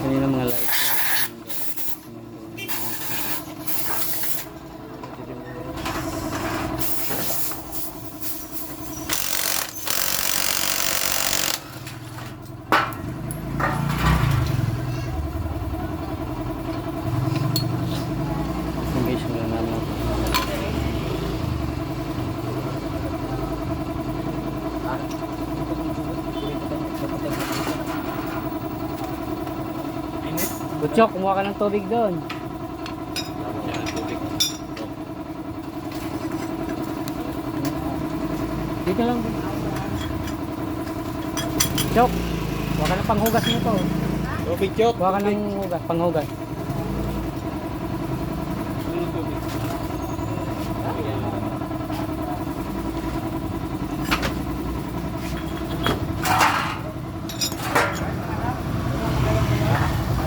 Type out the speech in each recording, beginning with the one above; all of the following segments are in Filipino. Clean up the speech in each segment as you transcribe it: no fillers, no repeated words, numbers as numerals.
Kanina mga light. Butchok, kumuha ka ng tubig doon. Dito lang. Chok, kuha ka ng panghugas nito. Tubig, Chok. Kuha ka ng hugas, panghugas.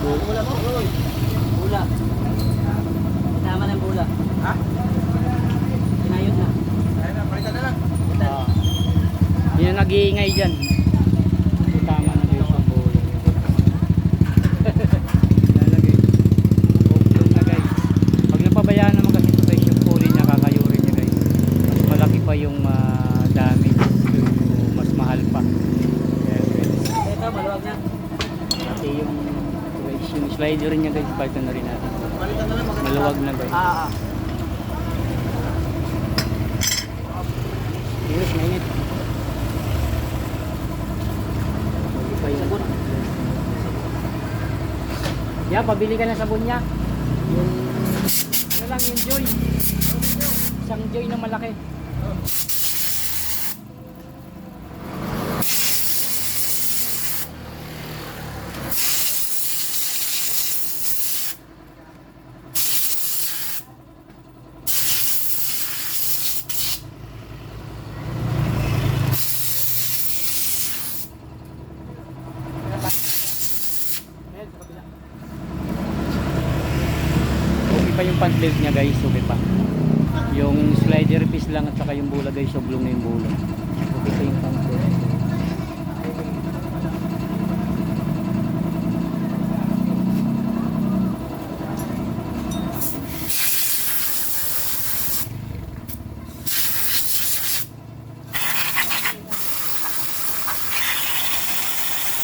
Bula po, Roy. Bula. Tama ng bula. Ha? Kinayod na. Ayun na, palitan na lang. Yun ang nag-iingay dyan. Tama na yung pambula. Lalagay. Open na guys. Pag napabayaan naman kasi ito guys, yung puli niya, kakayurin niya guys. Mas malaki pa yung damage. Mas mahal pa. Ito, maluwag na. Kasi yung slider niya guys, palitan na rin natin. Palitan na lang. Maluwag na guys. Yes, mainit. Sabon. Yeah, pabili ka ng sabon niya. Yung ano lang, yung Joy. Isang Joy na malaki. Okay pa yung front leg niya guys, okay pa. Yung slider piece lang at saka yung bula guys, soblong na yung bula. Okay pa yung